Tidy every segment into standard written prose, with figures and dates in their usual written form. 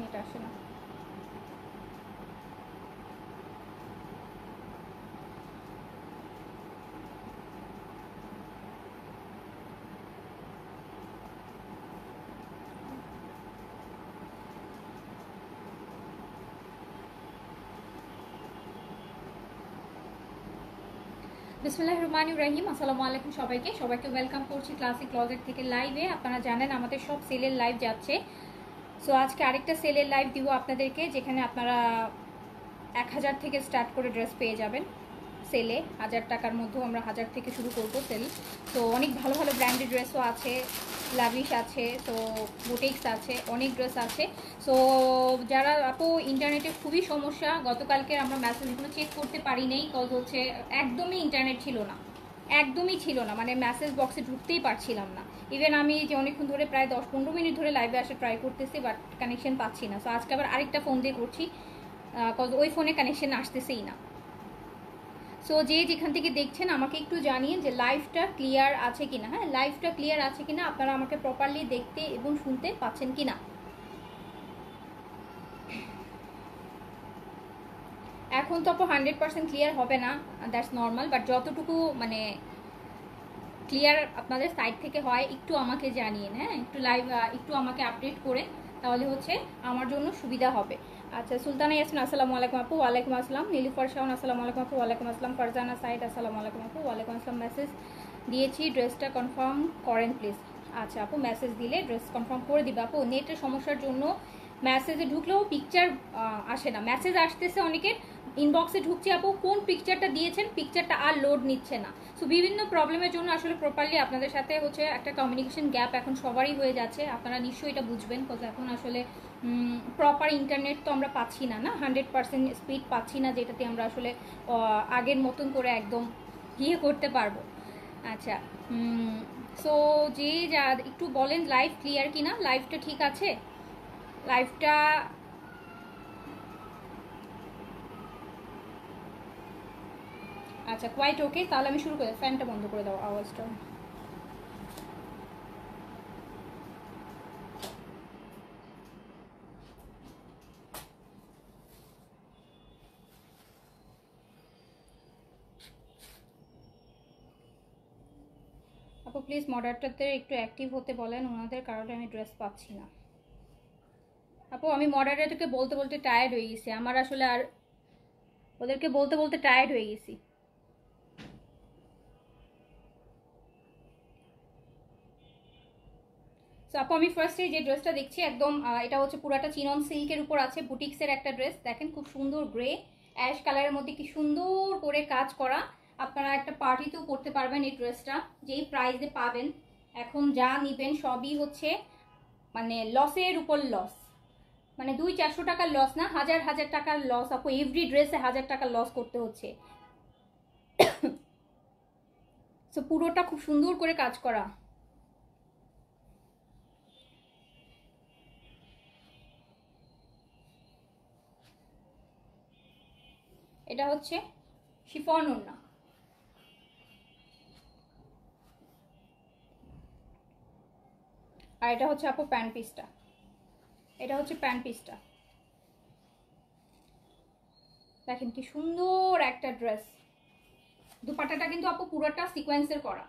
Net আসে না। বিসমিল্লাহির রহমানির রহিম। আসসালামু আলাইকুম সবাইকে ওয়েলকাম করছি ক্লাসিক ক্লজেট থেকে লাইভে। আপনারা জানেন আমাদের সব সেলের লাইভ যাচ্ছে। সো আজকে আরেকটা সেলের লাইভ দিব আপনাদেরকে, যেখানে আপনারা 1000 থেকে স্টার্ট করে ড্রেস পেয়ে যাবেন সেলে। 1000 টাকার মধ্যেও আমরা 1000 থেকে শুরু করবো সেল। তো অনেক ভালো ভালো ব্র্যান্ডেড ড্রেসও আছে, লাভিশ আছে, তো বুটিক্স আছে, অনেক ড্রেস আছে। সো যারা আপু ইন্টারনেটে খুবই সমস্যা, গতকালকে আমরা মেসেজগুলো চেক করতে পারি নাই, কজ হচ্ছে একদমই ইন্টারনেট ছিল না, একদমই ছিল না, মানে মেসেজ বক্সে ঢুকতেই পারছিলাম না। ইভেন আমি যে অনেকক্ষণ ধরে প্রায় 10-15 মিনিট ধরে লাইভে আসে ট্রাই করতেছি, বাট কানেকশন পাচ্ছি না। সো আজকে আবার আরেকটা ফোন দিয়ে করছি, কজ ওই ফোনে কানেকশন আসতেছেই না। সো যে যেখান থেকে দেখছেন আমাকে একটু জানিয়ে যে লাইভটা ক্লিয়ার আছে কিনা। হ্যাঁ, লাইভটা ক্লিয়ার আছে কিনা, আপনারা আমাকে প্রপারলি দেখতে এবং শুনতে পাচ্ছেন কিনা। এখন তো আপু 100% ক্লিয়ার হবে না, দ্যাটস নর্মাল, বাট যতটুকু মানে ক্লিয়ার আপনাদের সাইড থেকে হয় একটু আমাকে জানিয়ে, হ্যাঁ, একটু লাইভ একটু আমাকে আপডেট করে, তাহলে হচ্ছে আমার জন্য সুবিধা হবে। আচ্ছা, সুলতানা ইয়াসমিন আসসালামু আলাইকুম আপু। ওয়ালাইকুম আসসালাম। নীলুফার শাওন আসসালামু আলাইকুম আপু। ওয়ালাইকুম আসসালাম। ফারজানা সাইদ আসসালামু আলাইকুম আপু। ওয়ালাইকুম আসসালাম। মেসেজ দিয়েছি, ড্রেসটা কনফার্ম করেন প্লিজ। আচ্ছা আপু, মেসেজ দিলে ড্রেস কনফার্ম করে দিবা আপু। নেটের সমস্যার জন্য মেসেজে ঢুকলেও পিকচার আসে না, মেসেজ আসতেছে অনেকের, ইনবক্সে ঢুকছে আপু কোন পিকচারটা দিয়েছেন, পিকচারটা আর লোড নিচ্ছে না। সো বিভিন্ন প্রবলেমের জন্য আসলে প্রপারলি আপনাদের সাথে হচ্ছে একটা কমিউনিকেশন গ্যাপ এখন সবারই হয়ে যাচ্ছে। আপনারা নিশ্চয়ই এটা বুঝবেন, বিকজ এখন আসলে প্রপার ইন্টারনেট তো আমরা পাচ্ছি না, 100% স্পিড পাচ্ছি না, যেটাতে আমরা আসলে আগের মতন করে একদম করতে পারবো। আচ্ছা, সো যে যা একটু বলেন লাইভ ক্লিয়ার কিনা, লাইভটা ঠিক আছে, লাইভটা আচ্ছা কোয়াইট ওকে। তাহলে আমি শুরু করি, ফ্যানটা বন্ধ করে দাও আওয়াজটা। আপু প্লিজ মডারেটরদের একটু অ্যাক্টিভ হতে বলেন, ওনাদের কারণে আমি ড্রেস পাচ্ছি না। আপু আমি মডারেটরকে বলতে বলতে টায়ার্ড হয়ে গেছি, আমার আসলে আর ওদেরকে বলতে বলতে টায়ার্ড হয়ে গেছি। সো আপু আমি ফার্স্টে যে ড্রেসটা দেখছি একদম এটা হচ্ছে পুরাটা চিনন সিল্কের উপর আছে, বুটিক্সের একটা ড্রেস। দেখেন খুব সুন্দর গ্রে অ্যাশ কালারের মধ্যে কি সুন্দর করে কাজ করা। আপনারা একটা পার্টিতেও পরতে পারবেন এই ড্রেসটা, যেই প্রাইসে পাবেন। এখন যা নিবেন সবই হচ্ছে মানে লসের উপর লস, মানে 200-400 টাকার লস না, হাজার হাজার টাকার লস আপু। এভরি ড্রেসে 1000 টাকার লস করতে হচ্ছে। সো পুরোটা খুব সুন্দর করে কাজ করা। এটা হচ্ছে শিফন ওড়না, আর এটা হচ্ছে আপু প্যান্ট পিসটা, এটা হচ্ছে প্যান্ট পিসটা। দেখেন কি সুন্দর একটা ড্রেস। দুপাট্টাটা কিন্তু আপু পুরোটা সিকোয়েন্সের করা,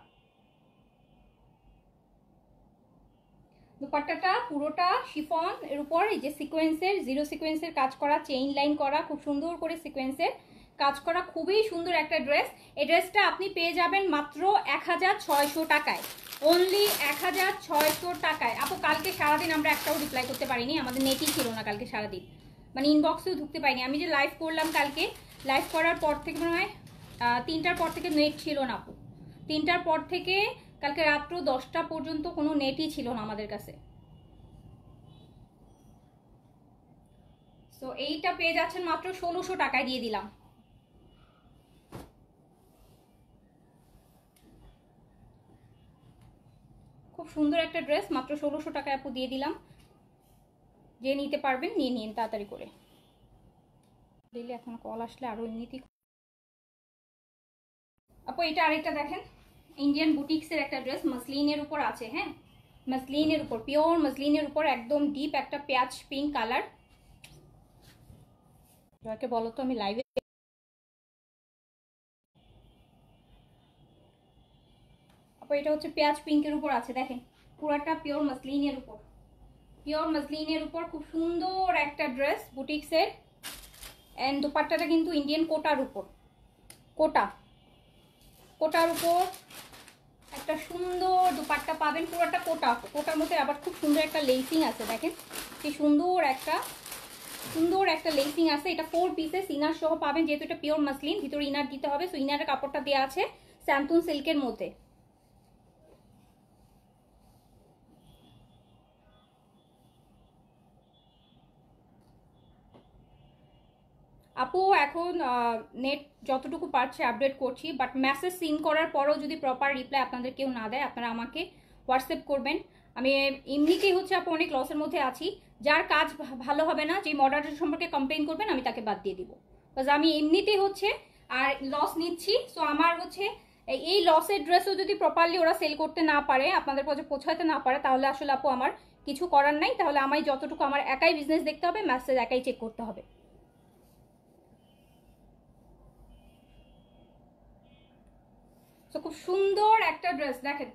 দুপাট্টাটা পুরোটা শিফন এর উপর এই যে সিকোয়েন্সের, জিরো সিকোয়েন্সের কাজ করা, চেইন লাইন করা, খুব সুন্দর করে সিকোয়েন্সের কাজ করা, খুবই সুন্দর একটা ড্রেস। এই ড্রেসটা আপনি পেয়ে যাবেন মাত্র 1600 টাকায়, অনলি 1600 টাকায়। আপু কালকে সারাদিন আমরা একটাও রিপ্লাই করতে পারিনি, আমাদের নেটই ছিল না কালকে সারাদিন, মানে ইনবক্সেও ঢুকতে পারিনি। আমি যে লাইভ করলাম কালকে, লাইভ করার পর থেকে মনে হয় 3টার পর থেকে নেট ছিল না আপু, 3টার পর থেকে কালকে রাত্র 10টা পর্যন্ত কোনো নেটই ছিল না আমাদের কাছে। সো এইটা পেয়ে যাচ্ছেন মাত্র 1600 টাকায়, দিয়ে দিলাম। খুব সুন্দর একটা ড্রেস, মাত্র 1600 টাকায় আপু দিয়ে দিলাম। যে নিতে পারবেন নিয়ে নিন তাড়াতাড়ি করে। দিলে এখন কল আসলে আরো এমনিতেই। আপু এটা আরেকটা দেখেন, ইন্ডিয়ান বুটিক্সের একটা ড্রেস, মাসলিনের উপর আছে। হ্যাঁ, মাসলিনের উপর, পিওর মাসলিনের উপর একদম ডিপ একটা পেঁয়াজ পিঙ্ক কালার, জয়কে বলো তো আমি লাইভে। আপু এটা হচ্ছে পেঁয়াজ পিঙ্কের উপর আছে, দেখেন পুরাটা পিওর মাসলিনের উপর, পিওর মাসলিনের উপর খুব সুন্দর একটা ড্রেস বুটিক্সের। এন্ড দোপাট্টাটা কিন্তু ইন্ডিয়ান কোটার উপর, কোটা কোটার উপর একটা সুন্দর দুপাট্টা পাবেন, পুরোটা কোটা, কোটার মধ্যে আবার খুব সুন্দর একটা লেসিং আছে, দেখেন কি সুন্দর একটা লেসিং আছে। এটা 4 পিসেস ইনার সহ পাবেন, যেহেতু এটা পিওর মাসলিন, ভিতরে ইনার দিতে হবে। সো ইনারের কাপড়টা দেওয়া আছে স্যান্টুন সিল্কের মধ্যে। আপু এখন নেট যতটুকু পারছে আপডেট করছি, বাট মেসেজ সিন করার পরেও যদি প্রপার রিপ্লাই আপনাদের কেউ না দেয়, আপনারা আমাকে হোয়াটসঅ্যাপ করবেন। আমি এমনিতেই হচ্ছে আপু অনেক লসের মধ্যে আছি, যার কাজ ভালো হবে না, যে মডারেটর সম্পর্কে কমপ্লেন করবেন আমি তাকে বাদ দিয়ে দিব, বিকজ আমি এমনিতেই হচ্ছে আর লস নিচ্ছি। সো আমার হচ্ছে এই লসের ড্রেসও যদি প্রপারলি ওরা সেল করতে না পারে, আপনাদের কাছে পৌঁছাতে না পারে, তাহলে আসলে আপু আমার কিছু করার নাই। তাহলে আমি যতটুকু আমার একাই বিজনেস দেখতে হবে, মেসেজ একাই চেক করতে হবে। তো খুব সুন্দর একটা ড্রেস দেখেন,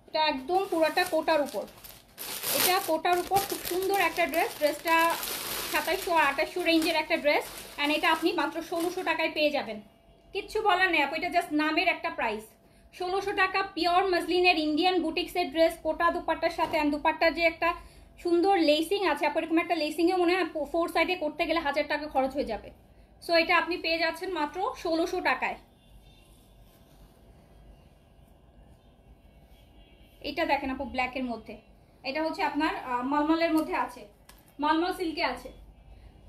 এটা একদম পুরাটা কোটার উপর, এটা কোটার উপর খুব সুন্দর একটা ড্রেস। ড্রেসটা 2700 আর 2800 রেঞ্জের একটা ড্রেস, অ্যান্ড এটা আপনি মাত্র 1600 টাকায় পেয়ে যাবেন। কিচ্ছু বলার নেই আপু, এটা জাস্ট নামের একটা প্রাইস। 1600 টাকা পিওর মসলিনের ইন্ডিয়ান বুটিক্সের ড্রেস, কোটা দুপাট্টার সাথে। অ্যান্ড দুপাট্টার যে একটা সুন্দর লেসিং আছে আপু, এরকম একটা লেসিংয়ে মনে হয় 4 সাইডে করতে গেলে 1000 টাকা খরচ হয়ে যাবে। সো এটা আপনি পেয়ে যাচ্ছেন মাত্র 1600 টাকায়। এটা দেখেন আপু ব্ল্যাকের মধ্যে, এটা হচ্ছে আপনার মালমলের মধ্যে আছে, মালমল সিল্কে আছে,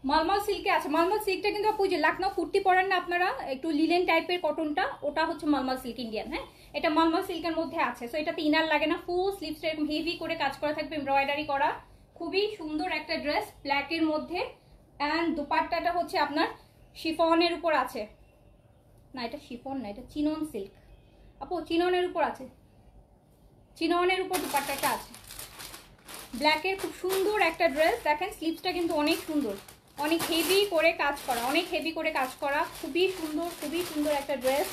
মালমল সিল্কে আছে। মালমল সিল্কটা কিন্তু আপু যে লাখনৌ কুর্তি পরেন না আপনারা, একটু লিলেন টাইপের কটনটা, ওটা হচ্ছে মালমল সিল্ক ইন্ডিয়ান। হ্যাঁ, এটা মালমল সিল্কের মধ্যে আছে। সো এটাতে ইনার লাগে না, ফুল স্লিভসটা এরকম হেভি করে কাজ করা থাকবে, এমব্রয়ডারি করা, খুবই সুন্দর একটা ড্রেস ব্ল্যাকের মধ্যে। অ্যান্ড দুপাট্টাটা হচ্ছে আপনার শিফনের উপর আছে, না এটা শিফন না, এটা চিনন সিল্ক আপু, চিননের উপর আছে, চিননের উপর দুপাট্টাটা আছে ব্ল্যাকের। খুব সুন্দর একটা ড্রেস দেখেন, স্লিভসটা কিন্তু অনেক সুন্দর, অনেক হেভি করে কাজ করা, অনেক হেভি করে কাজ করা, খুবই সুন্দর একটা ড্রেস,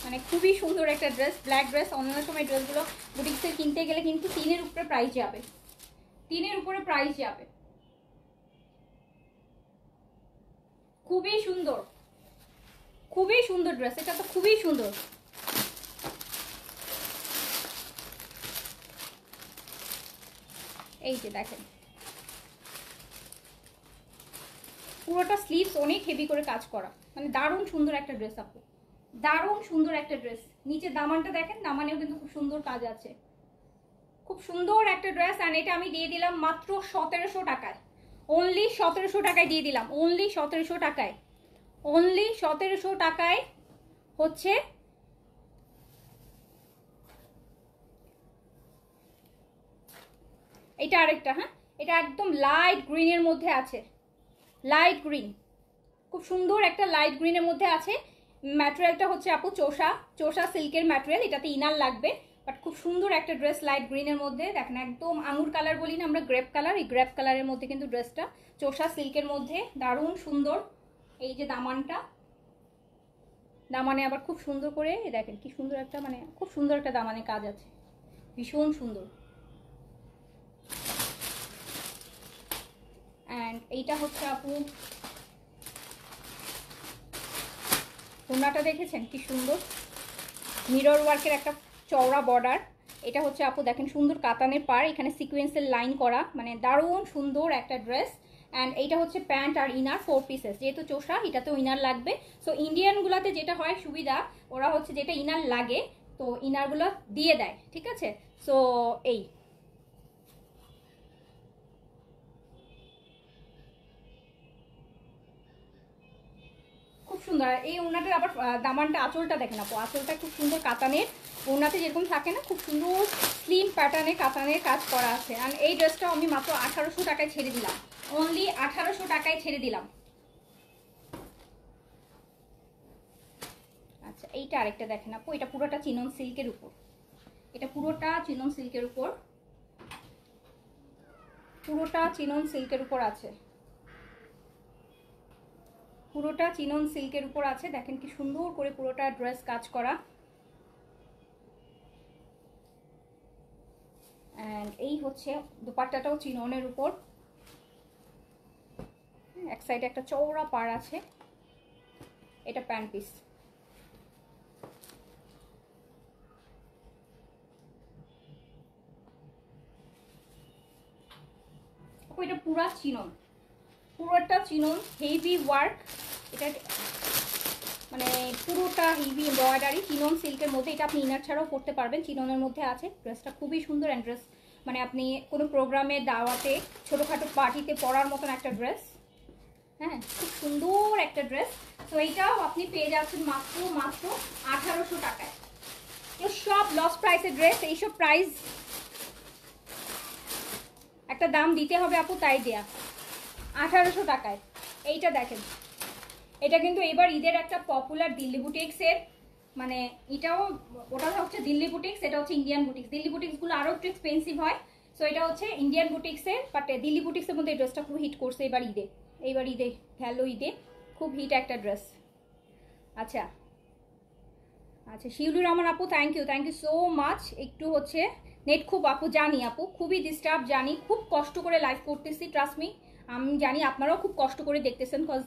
মানে খুবই সুন্দর একটা ড্রেস, ব্ল্যাক ড্রেস। অন্যান্য সময় ড্রেসগুলো বুটিক্সে কিনতে গেলে কিন্তু 3-এর উপরে প্রাইস যাবে, 3-এর উপরে প্রাইস যাবে। খুবই সুন্দর ড্রেস, এটা তো খুবই সুন্দর। এই যে দেখেন পুরোটা স্লিভস অনেক হেভি করে কাজ করা, মানে দারুণ সুন্দর একটা ড্রেস আপু, দারুণ সুন্দর একটা ড্রেস। নিচে দামানটা দেখেন, দামানেও কিন্তু খুব সুন্দর কাজ আছে, খুব সুন্দর একটা ড্রেস। আর এটা আমি দিয়ে দিলাম মাত্র 1700 টাকায়, অনলি 1700 টাকায় দিয়ে দিলাম, অনলি 1700 টাকায়, অনলি 1700 টাকায় হচ্ছে। এটা আরেকটা, হ্যাঁ এটা একদম লাইট গ্রিনের মধ্যে আছে, লাইট গ্রিন, খুব সুন্দর একটা লাইট গ্রিনের মধ্যে আছে। ম্যাটেরিয়ালটা হচ্ছে আপু চোষা সিল্কের ম্যাটেরিয়াল, এটাতে ইনার লাগবে, বাট খুব সুন্দর একটা ড্রেস লাইট গ্রিনের মধ্যে। দেখেন একদম আঙুর কালার বলি না আমরা, গ্রেপ কালার, এই গ্রেপ কালারের মধ্যে কিন্তু ড্রেসটা চোষা সিল্কের মধ্যে দারুণ সুন্দর। এই যে দামানটা, দামানে আবার খুব সুন্দর করে দেখেন কি সুন্দর একটা, মানে খুব সুন্দর একটা দামানে কাজ আছে, ভীষণ সুন্দর। অ্যান্ড এইটা হচ্ছে আপু ওড়নাটা দেখেছেন কি সুন্দর, মিরর ওয়ার্কের একটা চওড়া বর্ডার। এটা হচ্ছে আপু দেখেন সুন্দর কাতানের পার, এখানে সিকোয়েন্সের লাইন করা, মানে দারুণ সুন্দর একটা ড্রেস। অ্যান্ড এইটা হচ্ছে প্যান্ট আর ইনার 4 পিসেস, যেহেতু চোষা এটাতেও ইনার লাগবে। সো ইন্ডিয়ানগুলোতে যেটা হয় সুবিধা, ওরা হচ্ছে যেটা ইনার লাগে তো ইনারগুলো দিয়ে দেয়, ঠিক আছে। সো এই খুব সুন্দর। এই ওনাটার আবার দামানটা, আঁচলটা দেখেন আপু, আঁচলটা খুব সুন্দর কাতানের, ওনাতে যেরকম থাকে না খুব সুন্দর স্লিম প্যাটার্নে কাতানের কাজ করা আছে। আর এই ড্রেসটাও আমি মাত্র 1800 টাকায় ছেড়ে দিলাম, অনলি 1800 টাকায় ছেড়ে দিলাম। আচ্ছা এইটা আরেকটা দেখেন আপু, এটা পুরোটা চিনন সিল্কের উপর, এটা পুরোটা চিনন সিল্কের উপর, পুরোটা চিনন সিল্কের উপর আছে, পুরোটা চিনন সিল্কের উপর আছে। দেখেন কি সুন্দর করে পুরোটা ড্রেস কাজ করা। অ্যান্ড এই হচ্ছে দুপাট্টাটাও চিননের উপর, এক সাইডে একটা চওড়া পাড় আছে। এটা প্যান্ট পিস। এটা পুরা চিনন, পুরোটা চিনন, হেভি ওয়ার্ক। এটা মানে পুরোটা হেভি এমব্রয়ডারি চিনন সিল্কের মধ্যে। এটা আপনি ইনার ছাড়াও পরতে পারবেন, চিননের মধ্যে আছে। ড্রেসটা খুবই সুন্দর। অ্যান্ড ড্রেস মানে আপনি কোনো প্রোগ্রামে, দাওয়াতে, ছোটোখাটো পার্টিতে পরার মতন একটা ড্রেস। হ্যাঁ, খুব সুন্দর একটা ড্রেস। তো এইটাও আপনি পেয়ে যাচ্ছেন মাত্র 1800 টাকায়। তো সব লস প্রাইসের ড্রেস। এইসব প্রাইস একটা দাম দিতে হবে আপু, তাই দেয়া 1800 টাকায়। এইটা দেখেন, এটা কিন্তু এবার ঈদের একটা পপুলার দিল্লি বুটিক্সের, মানে এটাও, ওটা হচ্ছে দিল্লি বুটিক্স, এটা হচ্ছে ইন্ডিয়ান বুটিক্স। দিল্লি বুটিক্সগুলো আরও একটু এক্সপেন্সিভ হয়। সো এটা হচ্ছে ইন্ডিয়ান বুটিক্সের, বাট দিল্লি বুটিক্সের মধ্যে এই ড্রেসটা খুব হিট করছে এবার ঈদে। এইবার ঈদে হ্যালো ঈদে খুব হিট একটা ড্রেস। আচ্ছা আচ্ছা, শিউলি রহমান আপু, থ্যাংক ইউ সো মাচ। একটু হচ্ছে নেট খুব আপু, জানি আপু খুবই ডিস্টার্ব, জানি খুব কষ্ট করে লাইভ করতেছি, ট্রাস্ট মি। আমি জানি আপনারাও খুব কষ্ট করে দেখতেছেন, কজ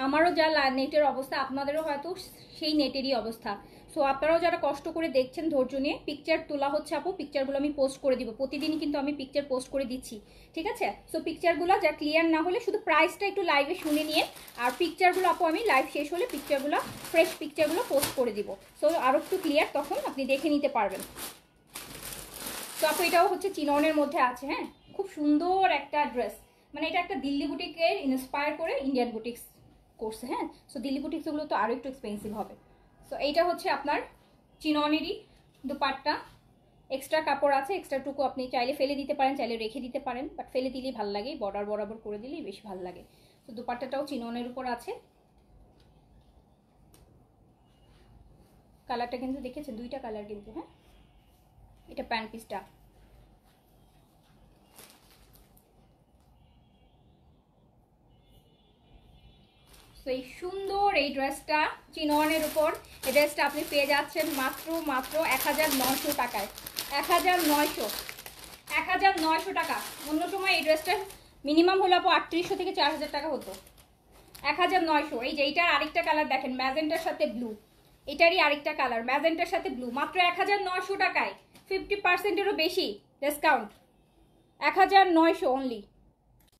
আমারও যা নেটের অবস্থা আপনাদেরও হয়তো সেই নেটেরই অবস্থা। সো আপনারাও যারা কষ্ট করে দেখছেন ধৈর্য নিয়ে, পিকচার তোলা হচ্ছে আপু, পিকচারগুলো আমি পোস্ট করে দিব। প্রতিদিনই কিন্তু আমি পিকচার পোস্ট করে দিচ্ছি, ঠিক আছে? সো পিকচারগুলো যা ক্লিয়ার না হলে শুধু প্রাইসটা একটু লাইভে শুনে নিয়ে, আর পিকচারগুলো আপু আমি লাইভ শেষ হলে পিকচারগুলো, ফ্রেশ পিকচারগুলো পোস্ট করে দিব। সো আরও একটু ক্লিয়ার, তখন আপনি দেখে নিতে পারবেন। তো আপু এটাও হচ্ছে চিননের মধ্যে আছে। হ্যাঁ, খুব সুন্দর একটা ড্রেস। মানে এটা একটা দিল্লি বুটিকের ইন্সপায়ার করে ইন্ডিয়ান বুটিক্স করছে। হ্যাঁ, সো দিল্লি বুটিক্সগুলো তো আরও একটু এক্সপেন্সিভ হবে। সো এইটা হচ্ছে আপনার চিননেরই দুপাট্টা। এক্সট্রা কাপড় আছে, এক্সট্রা টুকু আপনি চাইলে ফেলে দিতে পারেন, চাইলে রেখে দিতে পারেন, বাট ফেলে দিলেই ভালো লাগে, বর্ডার বরাবর করে দিলেই বেশি ভালো লাগে। তো দুপাট্টাটাও চিননের উপর আছে। কালারটা কিন্তু দেখেছেন, দুইটা কালার কিন্তু। হ্যাঁ, এটা প্যান্ট পিসটা। তো এই সুন্দর এই ড্রেসটা চিননের উপর, এই ড্রেসটা আপনি পেয়ে যাচ্ছেন মাত্র 1900 টাকায়। 1900 টাকা। অন্য সময় এই ড্রেসটার মিনিমাম হলো আপু 3800 থেকে 4000 টাকা হতো। 1900। এই যে এইটার আরেকটা কালার দেখেন, ম্যাজেন্টার সাথে ব্লু, এটারই আরেকটা কালার ম্যাজেন্টার সাথে ব্লু, মাত্র 1900 টাকায়। 50%-এরও বেশি ডিসকাউন্ট। 1900 অনলি।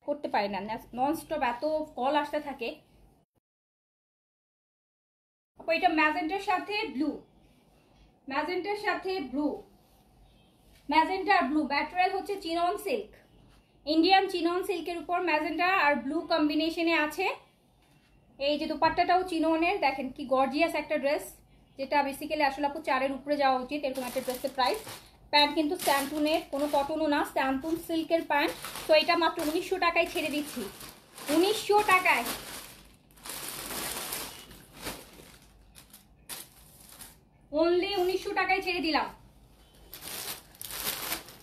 করতে পারি না, ননস্টপ এত কল আসতে থাকে। এটা ম্যাজেন্টার সাথে ব্লু, ম্যাজেন্টার সাথে ব্লু, ম্যাজেন্টা আর ব্লু। ম্যাটেরিয়াল হচ্ছে চিনন সিল্ক, ইন্ডিয়ান চিনন সিল্কের উপর ম্যাজেন্টা আর ব্লু কম্বিনেশনে আছে। এই যে দুপাট্টাটাও চিননের, দেখেন কি গর্জিয়াস একটা ড্রেস, যেটা বেসিক্যালি আসলে আপু 4-এর উপরে যাওয়া উচিত এরকম একটা ড্রেসের প্রাইস। প্যান্ট কিন্তু স্যান্টুনের, কোনো কটনও না, স্যান্টুন সিল্কের প্যান্ট। তো এটা মাত্র 1900 টাকায় ছেড়ে দিচ্ছি, 1900 টাকায়। অনলি 1900 টাকায় ছেড়ে দিলাম।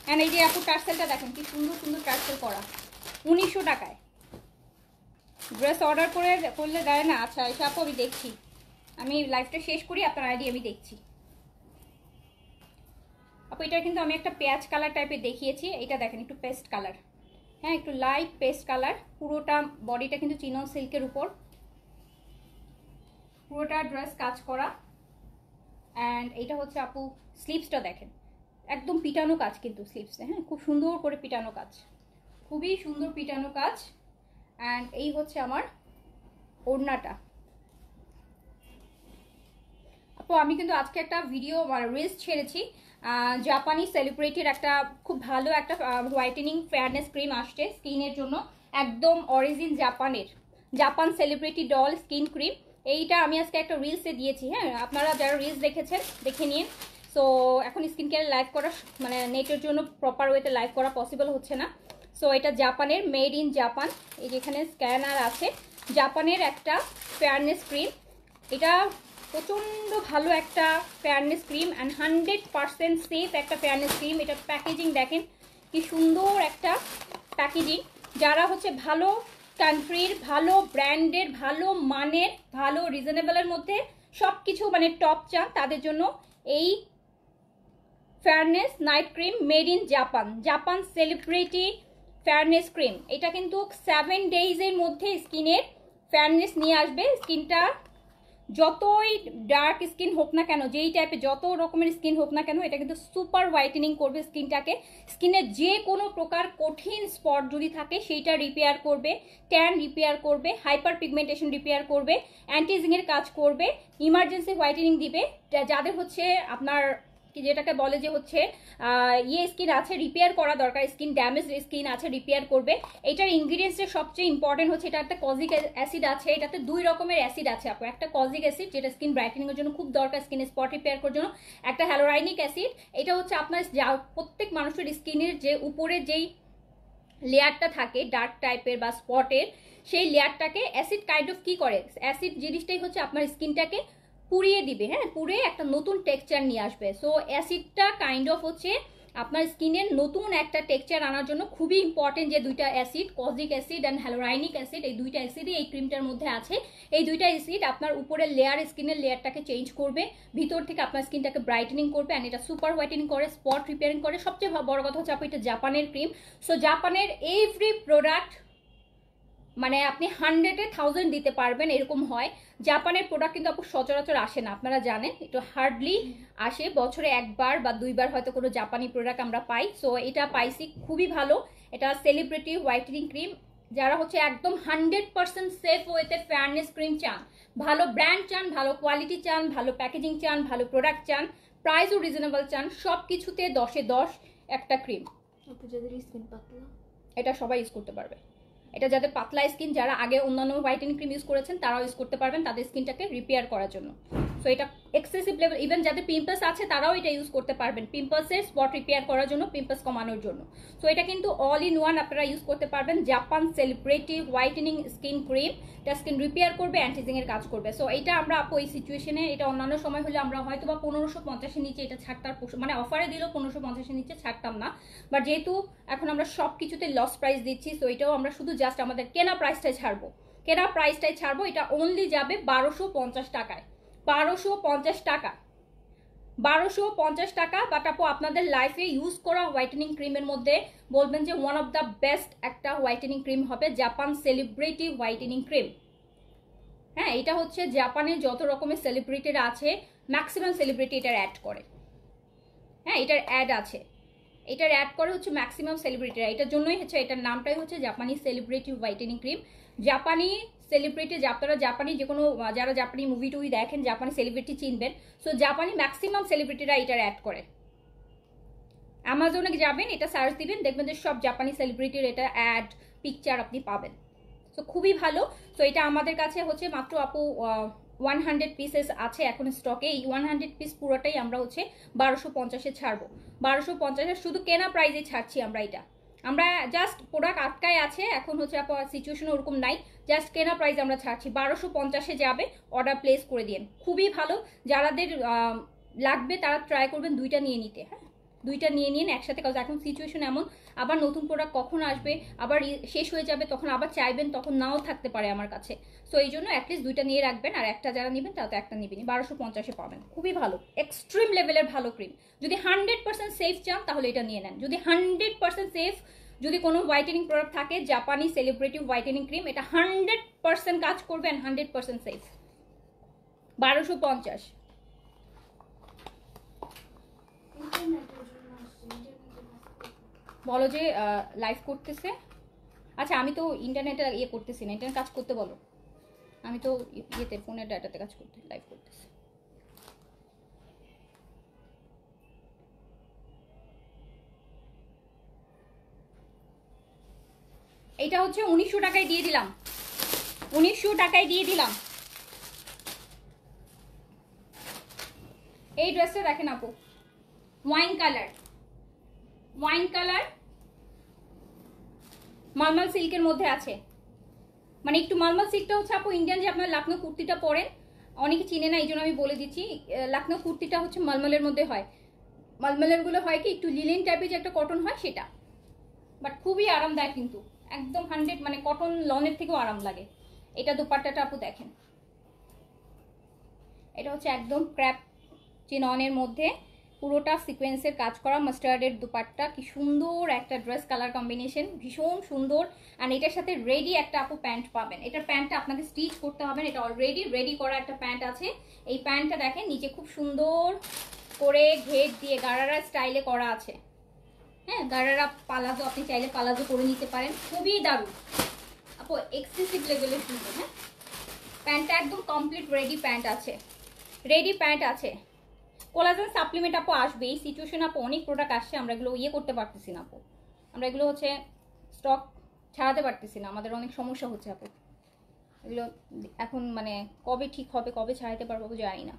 এন্ড এই যে আপু টার্সেলটা দেখেন কি সুন্দর সুন্দর টার্সেল করা, 1900 টাকায়। ড্রেস অর্ডার করলে দেয় না? আচ্ছা এসে আপু আমি দেখছি, আমি লাইভটা শেষ করি, আপনার আইডি আমি দেখছি। আপু এটা কিন্তু আমি একটা পেঁয়াজ কালার টাইপের দেখিয়েছি, এটা দেখেন একটু পেস্ট কালার। হ্যাঁ, একটু লাইট পেস্ট কালার। পুরোটা বডিটা কিন্তু চিনন সিল্কের উপর, পুরোটা ড্রেস কাজ করা। অ্যান্ড এইটা হচ্ছে আপু স্লিভসটা দেখেন, একদম পিটানো কাজ কিন্তু স্লিভসে। হ্যাঁ, খুব সুন্দর করে পিটানো কাজ, খুবই সুন্দর পিটানো কাজ। অ্যান্ড এই হচ্ছে আমার ওড়নাটা। আপু আমি কিন্তু আজকে একটা ভিডিও রিলস ছেড়েছি, জাপানি সেলিব্রিটির একটা খুব ভালো একটা হোয়াইটেনিং ফেয়ারনেস ক্রিম আসছে স্কিনের জন্য, একদম অরিজিন জাপানের, Japan celebrity doll skin cream. এইটা আমি আজকে একটা রিলসে দিয়েছি। হ্যাঁ, আপনারা যারা রিলস দেখেছেন দেখে নিন। সো এখন স্কিন কেয়ার লাইভ করা মানে নেটের জন্য প্রপার ওয়েতে লাইভ করা পসিবল হচ্ছে না। সো এটা জাপানের, মেড ইন জাপান। এই যেখানে স্ক্যানার আছে, জাপানের একটা ফেয়ারনেস ক্রিম। এটা প্রচণ্ড ভালো একটা ফেয়ারনেস ক্রিম অ্যান্ড 100% সেফ একটা ফেয়ারনেস ক্রিম। এটার প্যাকেজিং দেখেন কি সুন্দর একটা প্যাকেজিং। যারা হচ্ছে ভালো কান্ট্রির, ভালো ব্র্যান্ডের, ভালো মানের, ভালো রিজনেবলের মধ্যে সব কিছু মানে টপ চান, তাদের জন্য এই fairness night cream made in Japan, Japan celebrity fairness cream. এটা কিন্তু 7 ডেজের মধ্যে স্কিনের ফেয়ারনেস নিয়ে আসবে। স্কিনটা যতই ডার্ক স্কিন হোক না কেন, যেই টাইপের যত রকমের স্কিন হোক না কেন, এটা কিন্তু সুপার হোয়াইটেনিং করবে স্কিনটাকে। স্কিনের যে কোনো প্রকার কঠিন স্পট যদি থাকে সেইটা রিপেয়ার করবে, ট্যান রিপেয়ার করবে, হাইপার পিগমেন্টেশন রিপেয়ার করবে, অ্যান্টিজিংয়ের কাজ করবে, ইমার্জেন্সি হোয়াইটেনিং দিবে। যাদের হচ্ছে আপনার যেটাকে বলে যে হচ্ছে স্কিন আছে রিপেয়ার করা দরকার, স্কিন ড্যামেজ স্কিন আছে রিপেয়ার করবে। এটার ইনগ্রিডিয়েন্টসের সবচেয়ে ইম্পর্টেন্ট হচ্ছে এটা একটা কজিক অ্যাসিড আছে। এটাতে 2 রকমের অ্যাসিড আছে আপনার, একটা কজিক অ্যাসিড যেটা স্কিন ব্রাইটেনিংয়ের জন্য খুব দরকার, স্কিনের স্পট রিপেয়ার করার জন্য, একটা হ্যালোরাইনিক অ্যাসিড। এটা হচ্ছে আপনার প্রত্যেক মানুষের স্কিনের যে উপরে যেই লেয়ারটা থাকে ডার্ক টাইপের বা স্পটের, সেই লেয়ারটাকে অ্যাসিড কাইন্ড অফ কি করে, অ্যাসিড জিনিসটাই হচ্ছে আপনার স্কিনটাকে পুড়িয়ে দিবে, হ্যাঁ, পুড়িয়ে একটা নতুন টেক্সচার নিয়ে আসবে। সো অ্যাসিডটা কাইন্ড অফ হচ্ছে আপনার স্কিনের নতুন একটা টেক্সচার আনার জন্য খুবই ইম্পর্টেন্ট যে 2টা অ্যাসিড, কজিক অ্যাসিড অ্যান্ড হ্যালোরাইনিক অ্যাসিড, এই 2টা অ্যাসিডই এই ক্রিমটার মধ্যে আছে। এই 2টা অ্যাসিড আপনার উপরের লেয়ার, স্কিনের লেয়ারটাকে চেঞ্জ করবে, ভিতর থেকে আপনার স্কিনটাকে ব্রাইটেনিং করবে, অ্যান্ড এটা সুপার হোয়াইটেনিং করে, স্পট রিপেয়ারিং করে। সবচেয়ে বড় কথা হচ্ছে আপু এটা জাপানের ক্রিম। সো জাপানের এভরি প্রোডাক্ট মানে আপনি 100-এ 1000 দিতে পারবেন এরকম হয়। জাপানের প্রোডাক্ট কিন্তু আপু সচরাচর আসে না, আপনারা জানেন, একটু হার্ডলি আসে, বছরে 1বার বা 2বার হয়তো কোনো জাপানি প্রোডাক্ট আমরা পাই। সো এটা পাইছি, খুবই ভালো। এটা সেলিব্রিটি হোয়াইটেনিং ক্রিম। যারা হচ্ছে একদম 100% সেফ ওয়েতে ফেয়ারনেস ক্রিম চান, ভালো ব্র্যান্ড চান, ভালো কোয়ালিটি চান, ভালো প্যাকেজিং চান, ভালো প্রোডাক্ট চান, প্রাইসও রিজনেবল চান, সব কিছুতে 10-এ 10 একটা ক্রিম। যাদের স্কিন পাতলা, এটা সবাই ইউজ করতে পারবে। এটা যাদের পাতলা স্কিন, যারা আগে অন্যান্য হোয়াইটেনিং ক্রিম ইউজ করেছেন তারাও ইউজ করতে পারবেন তাদের স্কিনটাকে রিপেয়ার করার জন্য। সো এটা এক্সেসিভ লেভেল, ইভেন যাদের পিম্পলস আছে তারাও এটা ইউজ করতে পারবেন পিম্পলসের স্পট রিপেয়ার করার জন্য, পিম্পলস কমানোর জন্য। সো এটা কিন্তু অল ইন ওয়ান আপনারা ইউজ করতে পারবেন। Japan celebrity whitening skin cream, এটা স্কিন রিপেয়ার করবে, অ্যান্টিজিং এর কাজ করবে। সো এটা আমরা আপু এই সিচুয়েশনে, এটা অন্যান্য সময় হলে আমরা হয়তো বা 1550-এর নিচে এটা ছাড়তাম, মানে অফারে দিলেও 1550-এর নিচে ছাড়তাম না, বাট যেহেতু এখন আমরা সব কিছুতে লস প্রাইস দিচ্ছি, সো এটাও আমরা শুধু জাস্ট আমাদের কেনা প্রাইসটাই ছাড়বো, এটা অনলি যাবে 1250 টাকায়, 1250 টাকা, 1250 টাকা। বাট আপু আপনাদের লাইফে ইউজ করা হোয়াইটেনিং ক্রিমের মধ্যে বলবেন যে ওয়ান অফ দ্য বেস্ট একটা হোয়াইটেনিং ক্রিম হবে জাপান সেলিব্রিটি হোয়াইটেনিং ক্রিম। হ্যাঁ, এটা হচ্ছে জাপানে যত রকমের সেলিব্রিটিরা আছে ম্যাক্সিমাম সেলিব্রিটি এটার অ্যাড করে, হ্যাঁ এটার অ্যাড আছে, এটার অ্যাড করে হচ্ছে ম্যাক্সিমাম সেলিব্রিটিরা। এটার জন্যই হচ্ছে এটার নামটাই হচ্ছে জাপানি সেলিব্রিটি হোয়াইটেনিং ক্রিম। জাপানি সেলিব্রিটি, আপনারা জাপানি যে কোনো, যারা জাপানি মুভি টুভি দেখেন জাপানি সেলিব্রিটি চিনবেন। সো জাপানি ম্যাক্সিমাম সেলিব্রিটিরা এটার অ্যাড করে। অ্যামাজনে যাবেন, এটা সার্চ দিবেন, দেখবেন যে সব জাপানি সেলিব্রিটির এটা অ্যাড পিকচার আপনি পাবেন। সো খুবই ভালো। সো এটা আমাদের কাছে হচ্ছে মাত্র আপু 100 পিসেস আছে এখন স্টকে। এই 100 পিস পুরোটাই আমরা হচ্ছে 1250-এ ছাড়বো, 1250-এ শুধু কেনা প্রাইজে ছাড়ছি আমরা। এটা আমরা জাস্ট প্রোডাক্ট আটকায় আছে এখন, হচ্ছে আপু সিচুয়েশন ওরকম নাই, জাস্ট কেনা প্রাইস আমরা ছাড়ছি, 1250-এ যাবে, অর্ডার প্লেস করে দিন। খুবই ভালো, যাদের লাগবে তারা ট্রাই করবেন 2টা নিয়ে নিতে, হ্যাঁ 2টা নিয়ে নিন একসাথে, কারণ এখন সিচুয়েশন এমন, আবার নতুন প্রোডাক্ট কখন আসবে, আবার শেষ হয়ে যাবে, তখন আবার চাইবেন, তখন নাও থাকতে পারে আমার কাছে। সো এই জন্য অ্যাটলিস্ট 2টা নিয়ে রাখবেন, আর একটা যারা নেবেন তারা তো একটা নেবেন, 1250-এ পাবেন। খুবই ভালো, এক্সট্রিম লেভেলের ভালো ক্রিম। যদি 100% সেফ চান তাহলে এটা নিয়ে নেন। যদি 100% সেফ, যদি কোনো হোয়াইটেনিং প্রোডাক্ট থাকে জাপানি সেলিব্রিটি হোয়াইটেনিং ক্রিম, এটা 100% কাজ করবে অ্যান্ড 100% সেফ। 1250। বলো যে লাইভ করতেছে। আচ্ছা আমি তো ইন্টারনেটে ইয়ে করতেছি না, ইন্টারনেট কাজ করতে বলো, আমি তো ইয়েতে ফোনের ডাটাতে কাজ করতে লাইভ করতেছি। এইটা হচ্ছে 1900 টাকায় দিয়ে দিলাম, 1900 টাকায় দিয়ে দিলাম। এই ড্রেসটা দেখেন আপু, ওয়াইন কালার, ওয়াইন কালার মালমাল সিল্কের মধ্যে আছে। মানে একটু মালমাল সিল্কটা হচ্ছে আপু ইন্ডিয়ান যে আপনার লাকনো কুর্তিটা পরেন, অনেকে চিনে না, এই জন্য আমি বলে দিচ্ছি। লখনৌ কুর্তিটা হচ্ছে মলমলের মধ্যে হয়। মলমলেরগুলো হয় কি একটু লিলেন টাইপের যে একটা কটন হয় সেটা, বাট খুবই আরামদায়ক কিন্তু, একদম 100 মানে কটন লনের থেকেও আরাম লাগে। এটা দুপাট্টাটা আপু দেখেন, এটা হচ্ছে একদম ক্র্যাপ চিননের মধ্যে পুরোটা সিকোয়েন্সের কাজ করা মাস্টার্ডের দুপাট্টা। কি সুন্দর একটা ড্রেস কালার কম্বিনেশন, ভীষণ সুন্দর। আর এটার সাথে রেডি একটা আপু প্যান্ট পাবেন। এটার প্যান্টটা আপনাদের স্টিচ করতে হবে, এটা অলরেডি রেডি করা একটা প্যান্ট আছে। এই প্যান্টটা দেখেন নিচে খুব সুন্দর করে ঘের দিয়ে গারারা স্টাইলে করা আছে। হ্যাঁ, গারারা পালাজো, আপনি চাইলে পালাজো করে নিতে পারেন, খুবই দারুণ আপু, এক্সেসিভ লেভেলের সুন্দর। হ্যাঁ, প্যান্টটা একদম কমপ্লিট রেডি প্যান্ট আছে, রেডি প্যান্ট আছে। কোলাজেন সাপ্লিমেন্ট আপু আসবে, এই সিচুয়েশন আপু অনেক প্রোডাক্ট আসছে, আমরা এগুলো করতে পারতেছি না আপু, আমরা এগুলো হচ্ছে স্টক ছাড়াতে পারতেছি না, আমাদের অনেক সমস্যা হচ্ছে আপু। এগুলো এখন মানে কবে ঠিক হবে, কবে ছাড়াতে পারবো জানি না।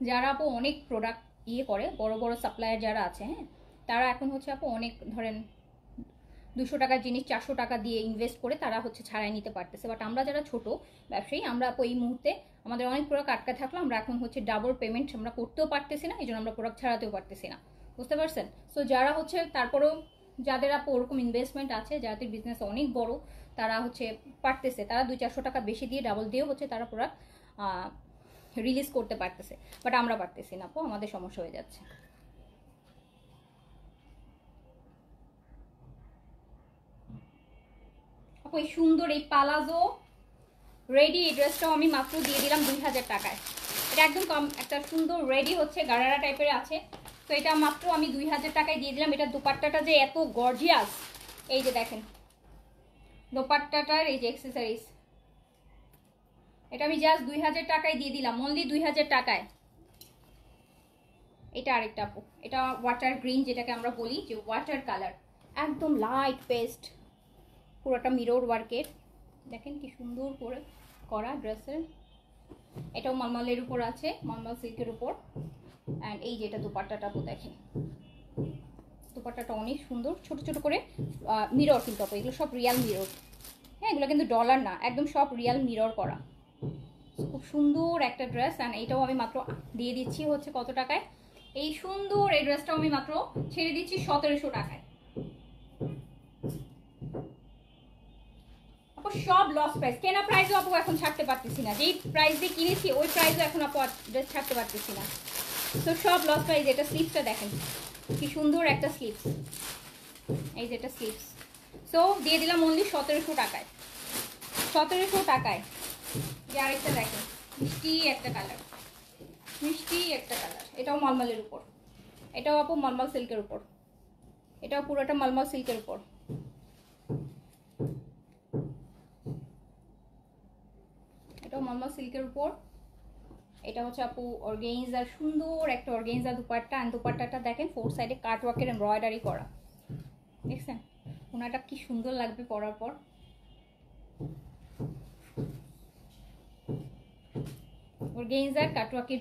যারা আপু অনেক প্রোডাক্ট করে, বড় বড় সাপ্লায়ার যারা আছে, হ্যাঁ, তারা এখন হচ্ছে আপু অনেক ধরেন 200 টাকার জিনিস 400 টাকা দিয়ে ইনভেস্ট করে তারা হচ্ছে ছাড়াই নিতে পারতেছে। বাট আমরা যারা ছোট ব্যবসায়ী, আমরা আপু এই মুহূর্তে আমাদের অনেক প্রোডাক্ট আটকা থাকলো, আমরা এখন হচ্ছে ডাবল পেমেন্ট আমরা করতেও পারতেছি না, এই জন্য আমরা প্রোডাক্ট ছাড়াতেও পারতেছি না, বুঝতে পারছেন? সো যারা হচ্ছে তারপরেও যাদের আপু ওরকম ইনভেস্টমেন্ট আছে, যাদের বিজনেস অনেক বড়, তারা হচ্ছে পারতেছে, তারা 200-400 টাকা বেশি দিয়ে ডাবল দিয়েও হচ্ছে তারা প্রোডাক্ট রিলিজ করতে পারতেছে। বাট আমরা পারতেছি না আপু, আমাদের সমস্যা হয়ে যাচ্ছে। আপু এই সুন্দর এই পালাজো রেডি এই ড্রেসটাও আমি মাত্র দিয়ে দিলাম 2000 টাকায়। এটা একদম কম একটা সুন্দর রেডি হচ্ছে গারারা টাইপের আছে, তো এটা মাত্র আমি 2000 টাকায় দিয়ে দিলাম। এটা দোপাট্টাটা যে এত গর্জিয়াস, এই যে দেখেন দোপাট্টাটার এই যে অ্যাক্সেসরিজ, এটা আমি জাস্ট 2000 টাকায় দিয়ে দিলাম, অনলি 2000 টাকায়। এটা আরেকটা আপু, এটা ওয়াটার গ্রিন যেটাকে আমরা বলি, যে ওয়াটার কালার, একদম লাইট পেস্ট, পুরোটা মিরর ওয়ার্কের, দেখেন কি সুন্দর করে করা ড্রেসের। এটাও মলমলের উপর আছে, মলমল সিল্কের উপর। অ্যান্ড এই যেটা দুপাট্টাটা আপু দেখেন, দুপাট্টাটা অনেক সুন্দর, ছোট ছোট করে মিরর, কিন্তু আপু এগুলো সব রিয়াল মিরর, হ্যাঁ, এগুলো কিন্তু ডলার না, একদম সব রিয়াল মিরর করা, খুব সুন্দর একটা ড্রেস। অ্যান্ড এইটাও আমি মাত্র দিয়ে দিচ্ছি হচ্ছে কত টাকায়, এই সুন্দর এই ড্রেসটাও আমি মাত্র ছেড়ে দিচ্ছি 1700 টাকায়। সব লস প্রাইস, কেনা প্রাইসও আপু এখন ছাড়তে পারতেছি না, যেই প্রাইস দিয়ে কিনেছি ওই প্রাইসও এখন আপু ড্রেস ছাড়তে পারতেছি না, তো সব লস প্রাইস। এটা স্লিভসটা দেখেন কি সুন্দর একটা স্লিভস, এই যেটা স্লিভস, সো দিয়ে দিলাম অনলি 1700 টাকায়, 1700 টাকায়। যে আরেকটা দেখেন মিষ্টি একটা কালার, মিষ্টি একটা কালার, এটাও মলমলের উপর, এটাও আপু মলমল সিল্কের উপর, এটাও পুরোটা মলমল সিল্কের উপর, এটাও মলমল সিল্কের উপর। এটা হচ্ছে আপু অর্গেনজার সুন্দর একটা অর্গেনজা দুপাট্টা, অ্যান্ড দুপাট্টাটা দেখেন 4 সাইডে কাট ওয়ার্কের এমব্রয়ডারি করা, দেখছেন ওনাটা কি সুন্দর লাগবে পরার পর। অর্গেনজার কাট ওয়ার্কের,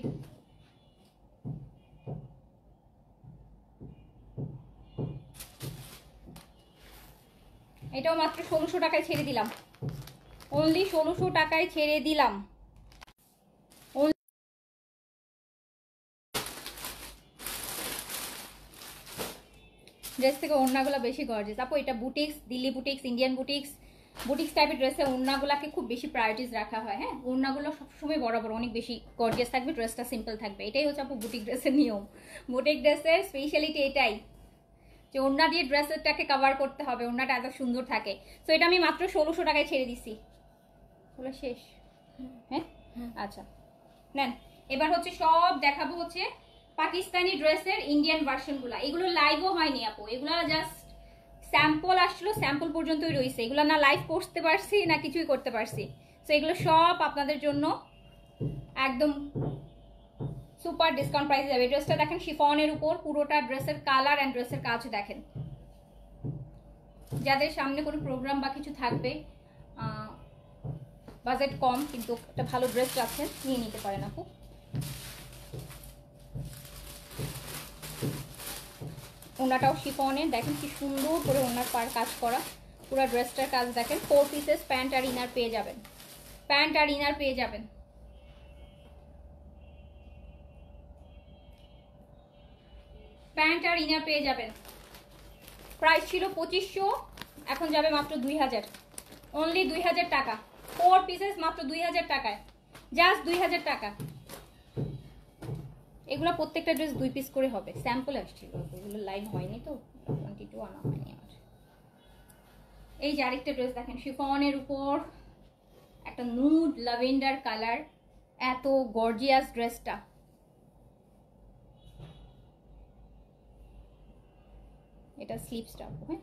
এটাও মাত্র 1600 টাকায় ছেড়ে দিলাম, অনলি 1600 টাকায় ছেড়ে দিলাম। ড্রেস থেকে ওড়নাগুলো বেশি গর্জিয়াস আপু, এটা boutiques, Delhi boutiques, Indian boutiques, boutiques টাইপের ড্রেসে ওড়নাগুলোকে খুব বেশি প্রায়োরিটিস রাখা হয়। হ্যাঁ, ওড়নাগুলো সবসময় বরাবর অনেক বেশি গর্জিয়াস থাকবে, ড্রেসটা সিম্পল থাকবে, এটাই হচ্ছে আপু বুটিক ড্রেসের নিয়ম। বুটিক ড্রেসের স্পেশালিটি এটাই যে ওড়না দিয়ে ড্রেসটাকে কভার করতে হবে, ওড়নাটা এত সুন্দর থাকে। সো এটা আমি মাত্র 1600 টাকায় ছেড়ে দিছি, হলো শেষ। হ্যাঁ আচ্ছা নেন, এবার হচ্ছে সব দেখাবো হচ্ছে পাকিস্তানি ড্রেসের ইন্ডিয়ান ভার্সনগুলো। এগুলো লাইভও হয়নি আপু, এগুলো জাস্ট স্যাম্পল আসলো, স্যাম্পল পর্যন্তই রয়েছে, এগুলো না লাইভ করতে পারছি না কিছুই করতে পারছি। সো এগুলো সব আপনাদের জন্য একদম সুপার ডিসকাউন্ট প্রাইসে যাবে। ড্রেসটা দেখেন শিফনের উপর, পুরোটা ড্রেসের কালার অ্যান্ড ড্রেসের কাজ দেখেন। যাদের সামনে কোনো প্রোগ্রাম বা কিছু থাকবে, বাজেট কম কিন্তু একটা ভালো ড্রেস রাখছেন, নিয়ে নিতে পারেন আপু। ওনাটাও শিফনের, দেখেন কি সুন্দর করে ওনার পার কাজ করা, পুরো ড্রেসটার কাজ দেখেন, 4 পিসেস প্যান্ট আর ইনার পেয়ে যাবেন, প্যান্ট আর ইনার পেয়ে যাবেন। প্যান্ট আর ইনার পেয়ে যাবেন। প্রাইস ছিল 2500, এখন যাবে মাত্র 2000, অনলি 2000 টাকা। 4 পিসেস মাত্র 2000 টাকায়, জাস্ট 2000 টাকা। এগুলো প্রত্যেকটা ড্রেস 2 পিস করে হবে, স্যাম্পল আসছিল, এগুলো লাইন হয়নি তো, কোয়ান্টিটিও আনা হয়নি আমার। এই যে আরেকটা ড্রেস দেখেন, শিফনের উপর একটা নুড ল্যাভেন্ডার কালার, এত গর্জিয়াস ড্রেসটা। এটা স্লিভসটা, হ্যাঁ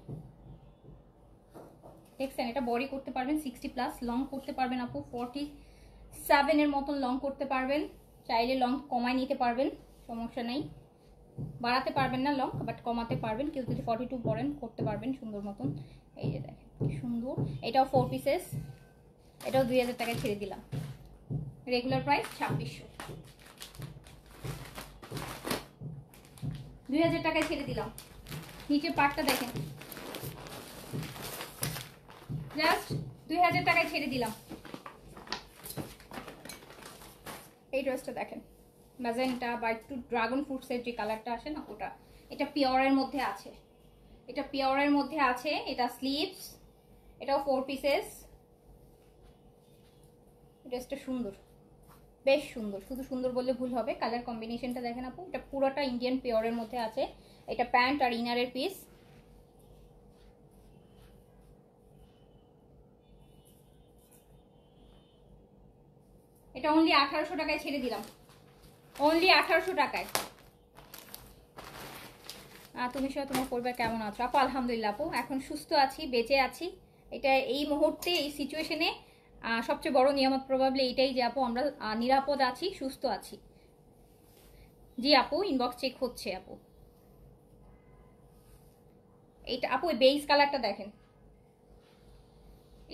দেখছেন, এটা বডি করতে পারবেন 60+, লং করতে পারবেন আপু 47 এর মতন লং করতে পারবেন, চাইলে লং কমায় নিতে পারবেন, সমস্যা নেই। বাড়াতে পারবেন না লং, বাট কমাতে পারবেন। কেউ যদি 42 পরেন করতে পারবেন সুন্দর মতন। এই যে দেখেন কি সুন্দর, এটাও 4 পিসেস, এটাও 2000 টাকায় ছেড়ে দিলাম। রেগুলার প্রাইস 2600, 2000 টাকায় ছেড়ে দিলাম। নিচের পার্টটা দেখেন, জাস্ট 2000 টাকায় ছেড়ে দিলাম। এই ড্রেসটা দেখেন, ম্যাজেন্টা বা একটু ড্রাগন ফ্রুটসের যে কালারটা আসে না ওটা, এটা পিওরের মধ্যে আছে, এটা পিওরের মধ্যে আছে। এটা স্লিভস, এটাও 4 পিসেস। ড্রেসটা সুন্দর, বেশ সুন্দর, শুধু সুন্দর বললে ভুল হবে। কালার কম্বিনেশনটা দেখেন আপু, এটা পুরোটা ইন্ডিয়ান পিওরের মধ্যে আছে। এটা প্যান্ট আর ইনারের পিস। এটা অনলি 1800 টাকায় ছেড়ে দিলাম, অনলি 1800 টাকায়। তুমি সহ তোমার পরিবার কেমন আছো আপু? আলহামদুলিল্লাহ আপু, এখন সুস্থ আছি, বেঁচে আছি। এটা এই মুহূর্তে এই সিচুয়েশনে সবচেয়ে বড় নিয়ামত প্রবাবলি এটাই যে আপু আমরা নিরাপদ আছি, সুস্থ আছি। জি আপু, ইনবক্স চেক হচ্ছে আপু। এইটা আপু এই বেজ কালারটা দেখেন,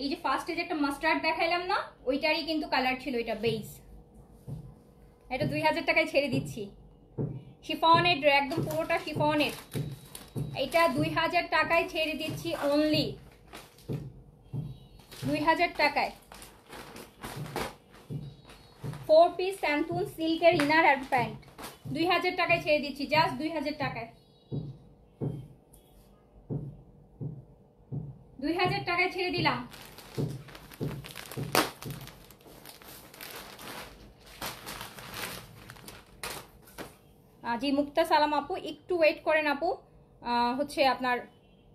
এই যে ফার্স্টে যে একটা মাস্টার্ড দেখাইলাম না, ওইটারই কিন্তু কালার ছিল, এটা বেজ। এটা 2000 টাকায় ছেড়ে দিচ্ছি। শিফনের, একদম পুরোটা শিফনের, এটা 2000 টাকায় ছেড়ে দিচ্ছি, অনলি 2000 টাকায়। 4 পিস স্যান্টুন সিল্কের ইনার আর প্যান্ট, 2000 টাকায় ছেড়ে দিচ্ছি, জাস্ট 2000 টাকায়। 2000 টাকায় ছেড়ে দিলাম। জি মুক্তা সালাম আপু, একটু ওয়েট করেন আপু, হচ্ছে আপনার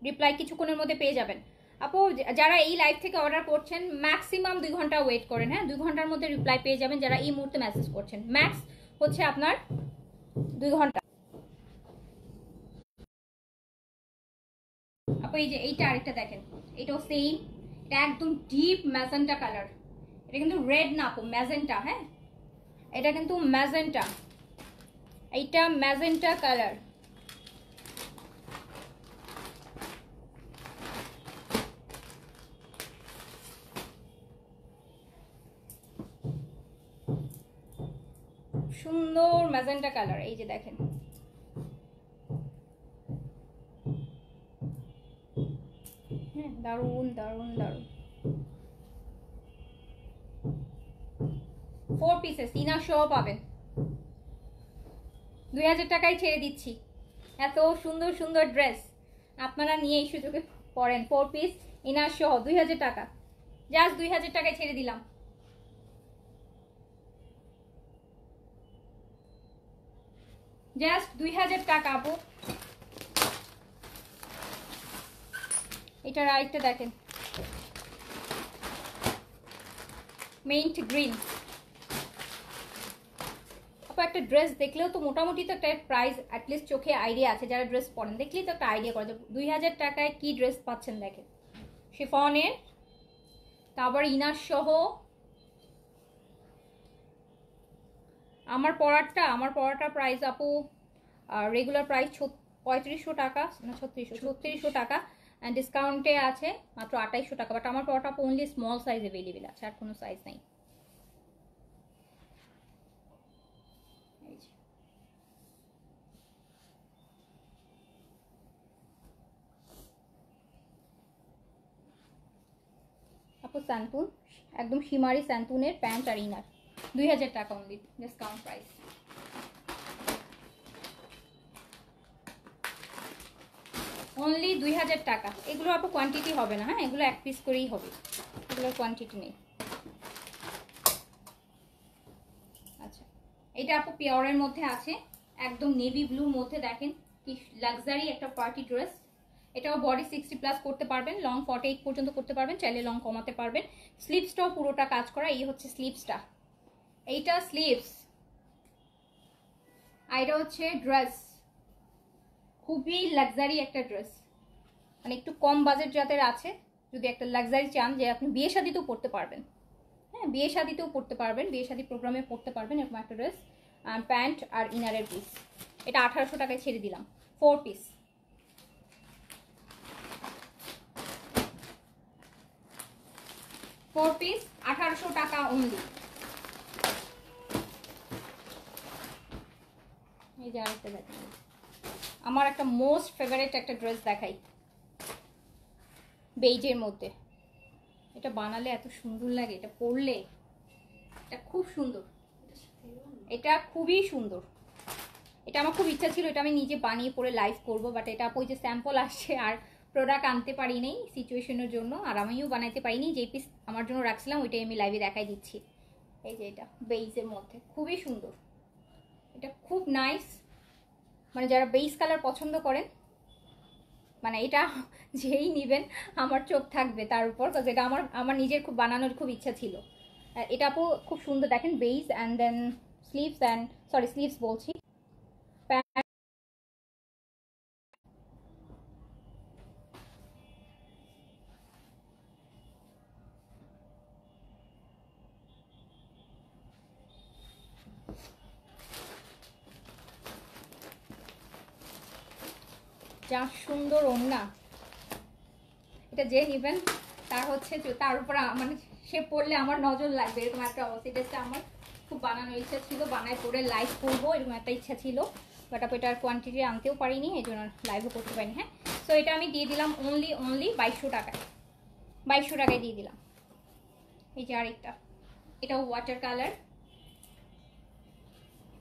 রিপ্লাই কিছুক্ষণের মধ্যে পেয়ে যাবেন আপু। যারা এই লাইভ থেকে অর্ডার করছেন ম্যাক্সিমাম 2 ঘন্টা ওয়েট করেন, হ্যাঁ 2 ঘন্টার মধ্যে রিপ্লাই পেয়ে যাবেন। যারা এই মুহূর্তে মেসেজ করছেন ম্যাক্স হচ্ছে আপনার 2 ঘন্টা আপু। এই যে এইটা আরেকটা দেখেন, এটাও সেম, এটা একদম ডিপ ম্যাজেন্টা কালার। এটা কিন্তু রেড না আপু, ম্যাজেন্টা, হ্যাঁ এটা কিন্তু ম্যাজেন্টা, এইটা ম্যাজেন্টা কালার। সুন্দর ম্যাজেন্টা কালার, এই যে দেখেন, হ্যাঁ দারুন দারুন দারুন। 4 পিসেস ইনার সহ পাবেন, 2000 টাকায় ছেড়ে দিচ্ছি। এত সুন্দর সুন্দর ড্রেস আপনারা নিয়ে এই সুযোগে পরেন। 4 পিস ইনার সহ 2000 টাকা, জাস্ট 2000 টাকায় ছেড়ে দিলাম। জাস্ট 2000 টাকা আপু। এটার আরেকটা দেখেন, মেইন্ট গ্রিন আপু। একটা ড্রেস দেখলেও তো মোটামুটি তো একটা প্রাইস অ্যাটলিস্ট চোখে আইডিয়া আছে, যারা ড্রেস পরেন দেখলেই তো একটা আইডিয়া করা যায় 2000 টাকায় কি ড্রেস পাচ্ছেন। দেখেন শিফনের, তারপর ইনার সহ। আমার পরাটা প্রাইস আপু রেগুলার প্রাইস 3500 টাকা না 3600 টাকা, ডিসকাউন্টে আছে মাত্র 2800 টাকা। বাট আমার পরাটা আপু অনলি স্মল সাইজ অ্যাভেলেবেল আছে, আর কোনো সাইজ নাই। আপু স্যান্টুন, একদম শিমারি স্যান্টুনের প্যান্ট আর ইনার, 2000 টাকা অনলি, ডিসকাউন্ট প্রাইস। অনলি 2000 টাকা। এগুলো আপু কোয়ান্টিটি হবে না, হ্যাঁ এগুলো এক পিস করেই হবে, এগুলোর কোয়ান্টিটি নেই। আচ্ছা, এটা আপু পিওরের মধ্যে আছে, একদম নেভি ব্লুর মধ্যে, দেখেন কি লাক্সারি একটা পার্টি ড্রেস। এটাও বডি 60+ করতে পারবেন, লং 48 পর্যন্ত করতে পারবেন, চাইলে লং কমাতে পারবেন। স্লিভসটাও পুরোটা কাজ করা, এই হচ্ছে স্লিভসটা, এইটা স্লিভস, আর এটা হচ্ছে ড্রেস। খুবই লাক্সারি একটা ড্রেস, মানে একটু কম বাজেট যাদের আছে, যদি একটা লাক্সারি চান যে আপনি বিয়ে শাদিতেও পরতে পারবেন, হ্যাঁ বিয়ে শাদিতেও পরতে পারবেন, বিয়ে শাদি প্রোগ্রামে পরতে পারবেন এরকম একটা ড্রেস। প্যান্ট আর ইনারের পিস, এটা 1800 টাকায় ছেড়ে দিলাম, 4 পিস। ফোর পিস 1800 টাকা অনলি। এই যে আরেকটা দেখেন, আমার একটা মোস্ট ফেভারিট একটা ড্রেস দেখাই, বেইজের মধ্যে। এটা বানালে এত সুন্দর লাগে, এটা পরলে এটা খুব সুন্দর, এটা খুবই সুন্দর। এটা আমার খুব ইচ্ছা ছিল, এটা আমি নিজে বানিয়ে পরে লাইভ করব, বাট এটা ওই যে স্যাম্পল আসছে আর প্রোডাক্ট আনতে পারি নাই সিচুয়েশনের জন্য, আর আমিও বানাইতে পারিনি। যেই পিস আমার জন্য রাখছিলাম ওইটাই আমি লাইভে দেখাই দিচ্ছি। এই যে এটা বেইজের মধ্যে খুবই সুন্দর, এটা খুব নাইস, মানে যারা বেইজ কালার পছন্দ করেন, মানে এটা যেই নেবেন আমার চোখ থাকবে তার উপর, কারণ এটা আমার নিজের খুব বানানোর খুব ইচ্ছা ছিল। এটা আপু খুব সুন্দর, দেখেন beige and then sleeves and sorry sleeves বলছি, প্যান্ট। যা সুন্দর ওড়না, এটা যে নেবেন তার হচ্ছে তার উপর মানে সে পরলে আমার নজর লাগবে, এরকম একটা অবস্থা। এটা আমার খুব বানানোর ইচ্ছা ছিল, বানায় পরে লাইভ করবো এরকম একটা ইচ্ছা ছিল, বাট আপু এটার কোয়ান্টিটি আনতেও পারিনি, এই জন্য লাইভও করতে পারিনি। হ্যাঁ, সো এটা আমি দিয়ে দিলাম অনলি 2200 টাকায়, 2200 টাকায় দিয়ে দিলাম। এই যে আরেকটা, এটা ওয়াটার কালার,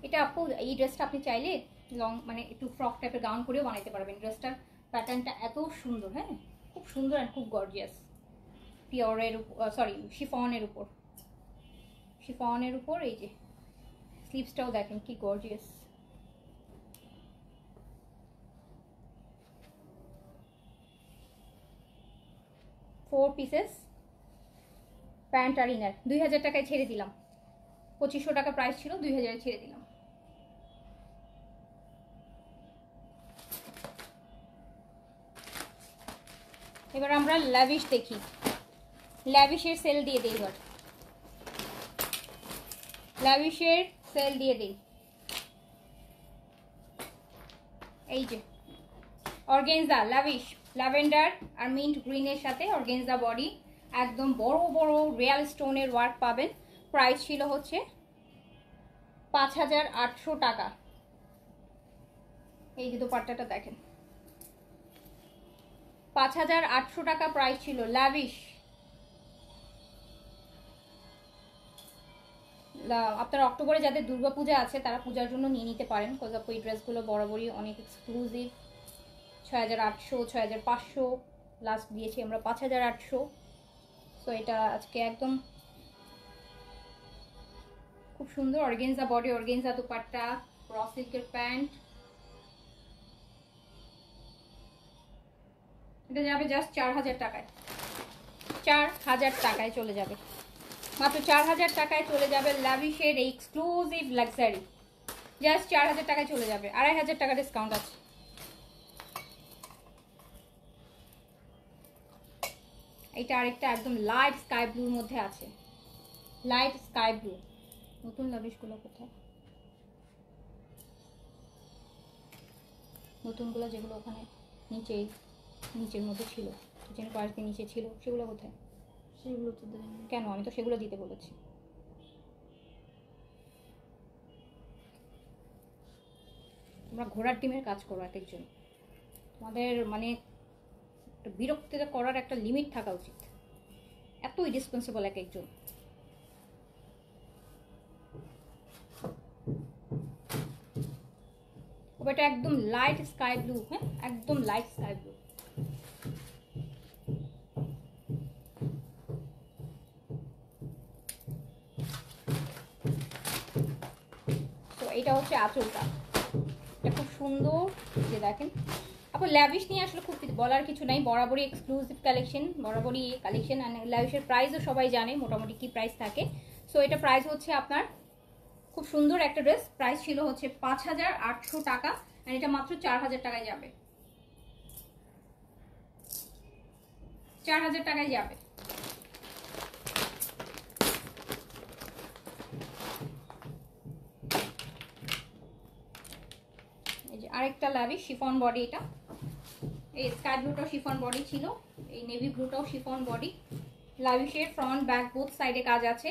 এটা আপু এই ড্রেসটা আপনি চাইলে লং মানে একটু ফ্রক টাইপের গাউন করেও বানাইতে পারবেন। ড্রেসটার প্যাটার্নটা এত সুন্দর, হ্যাঁ খুব সুন্দর অ্যান্ড খুব গর্জিয়াস। পিওরের উপর, সরি শিফনের উপর, শিফনের উপর। এই যে স্লিভসটাও দেখেন কি গর্জিয়াস, ফোর পিসেস প্যান্ট আর ইনার, 2000 টাকায় ছেড়ে দিলাম। 2500 টাকা প্রাইস ছিল, 2000 ছেড়ে দিলাম। এবার আমরা ল্যাভিশ দেখি, ল্যাভিশের সেল দিয়ে দিই, এবার ল্যাভিশের সেল দিয়ে দিই। এই যে অর্গেনজা ল্যাভিশ, ল্যাভেন্ডার আর মিন্ট গ্রিনের সাথে অর্গেনজা বডি, একদম বড় বড় রিয়াল স্টোনের ওয়ার্ক পাবেন। প্রাইস ছিল হচ্ছে 5800 টাকা। এই যে দোপাট্টাটা দেখেন, 5800 টাকা প্রাইস ছিল ল্যাভিশ। আপনার অক্টোবরে যাদের দুর্গাপূজা আছে তারা পূজার জন্য নিয়ে নিতে পারেন, বিকজ আপু এই ড্রেসগুলো বরাবরই অনেক এক্সক্লুসিভ। 6800, 6500 লাস্ট দিয়েছি আমরা, 5800। সো এটা আজকে একদম খুব সুন্দর অর্গেনজা বডি, অর্গেনজা দুপাট্টা, র সিল্কের প্যান্ট। এটা যাবে জাস্ট 4000 টাকায়, 4000 টাকায় চলে যাবে, মাত্র 4000 টাকায় চলে যাবে ল্যাভিশের এই এক্সক্লুসিভ লাক্সারি, জাস্ট 4000 টাকায় চলে যাবে, 2500 টাকা ডিসকাউন্ট আছে। এইটা আরেকটা একদম লাইট স্কাই ব্লুর মধ্যে আছে, লাইট স্কাই ব্লু। নতুন ল্যাভিশগুলো কোথায়, নতুনগুলো যেগুলো ওখানে নিচের মধ্যে ছিল, কিচেন পার্কে নিচে ছিল, সেগুলো কোথায়? সেগুলো তো দেয়নি কেন, আমি তো সেগুলো দিতে বলেছি। তোমরা ঘোড়ার ডিমের কাজ করো এক একজন, তোমাদের মানে বিরক্ত করার একটা লিমিট থাকা উচিত। এত ইরেসপন্সিবল এক একজন। এটা একদম লাইট স্কাই ব্লু, হ্যাঁ একদম লাইট স্কাই ব্লু। তো এটা হচ্ছে আঁচলটা, এটা খুব সুন্দর। যে দেখেন আপু ল্যাভিশ নিয়ে আসলে খুব বলার কিছু নাই, বরাবরই এক্সক্লুসিভ কালেকশন, বরাবরই কালেকশন। আর ল্যাভিশের প্রাইসও সবাই জানে মোটামুটি কি প্রাইস থাকে। সো এটা প্রাইস হচ্ছে আপনার খুব সুন্দর একটা ড্রেস, প্রাইস ছিল হচ্ছে 5800 টাকা, আর এটা মাত্র 4000 টাকায় যাবে, 4000 টাকায় যাবে। এই যে আরেকটা লাভিশ শিফন বডি, এটা এই স্কাই ব্লুটাও শিফন বডি ছিল, এই নেভি ব্লুটাও শিফন বডি। লাভিশের ফ্রন্ট ব্যাক বোথ সাইডে কাজ আছে।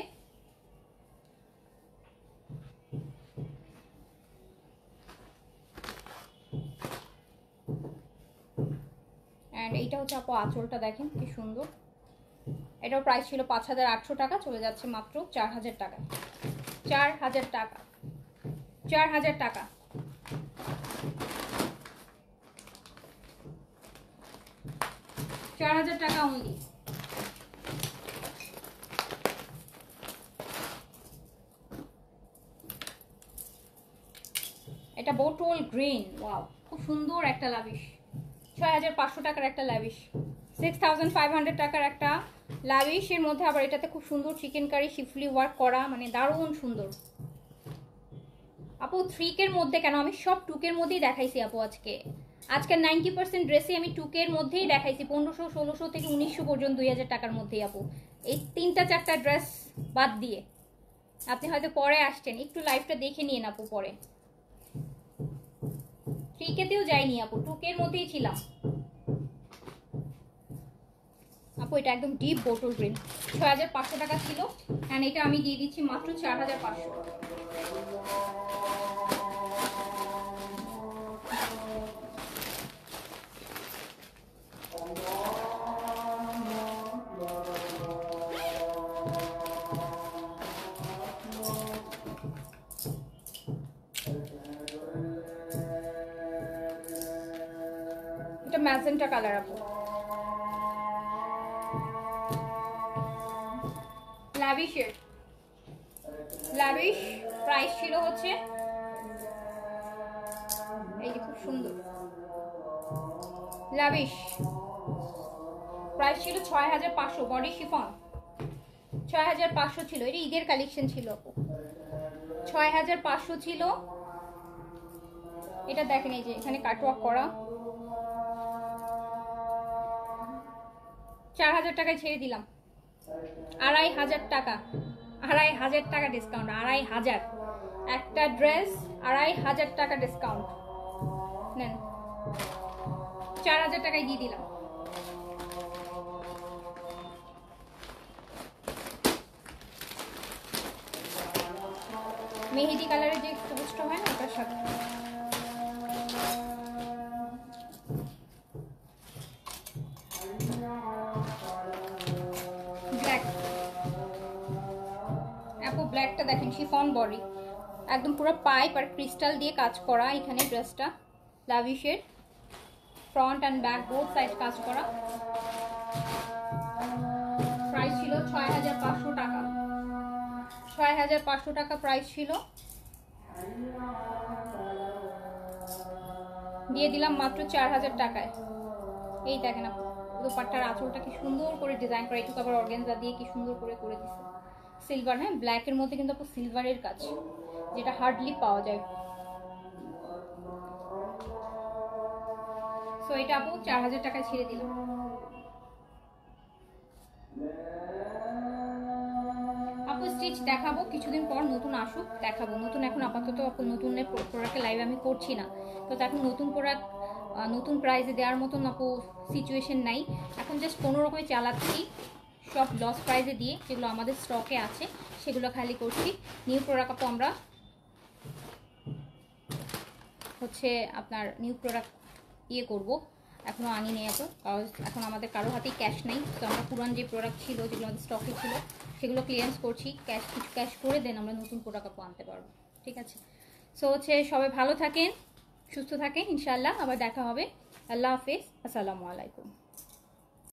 অ্যান্ড এইটা হচ্ছে আপু আঁচলটা, দেখেন কি সুন্দর। এটাও প্রাইস ছিল 5800 টাকা, চলে যাচ্ছে মাত্র 4000 টাকা, 4000 টাকা, 4000 টাকা। টাকা অনলি। এটা বোটল গ্রিন, ওয়াও খুব সুন্দর একটা লাভিশ, 6500 টাকার একটা লাভিশ, 6500 টাকার একটা লাভিশ। এর মধ্যে আবার এটাতে খুব সুন্দর চিকেন কারি শিফলি ওয়ার্ক করা, মানে দারুণ সুন্দর। আপু 3K মধ্যে কেন, আমি সব 2K মধ্যেই দেখাইছি আপু। আজকে 90% ড্রেসই আমি 2K মধ্যেই দেখাইছি, 1500 1600 থেকে 1900 পর্যন্ত 2000 টাকার মধ্যেই আপু। এই 3টা 4টা ড্রেস বাদ দিয়ে আপনি হয়তো পরে আসছেন, একটু লাইভটা দেখে নিন আপু। পরে 3K-তেও যাইনি আপু, 2K মধ্যেই ছিলাম আপু। এটা একদম ডিপ বোটল গ্রিন, 6500 টাকা ছিল, অ্যান্ড এটা আমি দিয়ে দিচ্ছি মাত্র 4500। এটা ম্যাজেন্টা কালার আপু, লাভিশের। লাভিশ প্রাইস ছিল হচ্ছে এই যে খুব সুন্দর লাভিশ, প্রাইস ছিল 6500, বডি শিফন 6500 ছিল। এটা ঈদের কালেকশন ছিল আপু, 6500 ছিল। এটা দেখেন এই যে এখানে কাটওয়ার্ক করা, 4000 টাকায় ছেড়ে দিলাম, 2500 টাকা, 2500 টাকা ডিসকাউন্ট, 2500 একটা ড্রেস, 2500 টাকা ডিসকাউন্ট নেন, 4000 টাকায় দিয়ে দিলাম। মেহেদি কালারের যে সবুজটা হয় না ওটার সাথে। ব্ল্যাক আপু, ব্ল্যাকটা দেখেন শিফন বডি, একদম পুরো পাইপ আর ক্রিস্টাল দিয়ে কাজ করা। এখানে ড্রেসটা লাভিশের front and back both side কাজ করা। প্রাইস ছিল 6500 টাকা, 6500 টাকা প্রাইস ছিল, দিয়ে দিলাম মাত্র 4000 টাকায়। এই দেখেন আপু দোপাট্টার আঁচলটা কি সুন্দর করে ডিজাইন করা, এটুকু আবার অর্গানজা দিয়ে কি সুন্দর করে করে দিচ্ছে সিলভার। হ্যাঁ ব্ল্যাকের মধ্যে কিন্তু আপু সিলভারের কাজ, যেটা হার্ডলি পাওয়া যায়। সো এটা আপু 4000 টাকায় ছেড়ে দিলাম। আপু স্টিচ দেখাবো কিছুদিন পর, নতুন আসুক দেখাবো। নতুন এখন আপাতত আপু নতুনের প্রোডাক্টের লাইভ আমি করছি না, তো এখন নতুন প্রোডাক্ট নতুন প্রাইসে দেওয়ার মতন আপু সিচুয়েশন নাই। এখন জাস্ট কোনো রকমে চালাচ্ছি, সব লস প্রাইসে দিয়ে, যেগুলো আমাদের স্টকে আছে সেগুলো খালি করছি। নিউ প্রোডাক্ট আপু আমরা হচ্ছে আপনার নিউ প্রোডাক্ট ইয়ে করব, এখনও আনিনি এত, কারণ এখন আমাদের কারো হাতেই ক্যাশ নেই। তো আমরা পুরান যে প্রোডাক্ট ছিল, যেগুলো আমাদের স্টকে ছিল, সেগুলো ক্লিয়ারেন্স করছি। কিছু ক্যাশ করে দেন আমরা নতুন প্রোডাক্ট আপু আনতে পারবো। ঠিক আছে, সো হচ্ছে সবাই ভালো থাকেন, সুস্থ থাকেন, ইনশাআল্লাহ আবার দেখা হবে। আল্লাহ হাফেজ, আসসালামু আলাইকুম।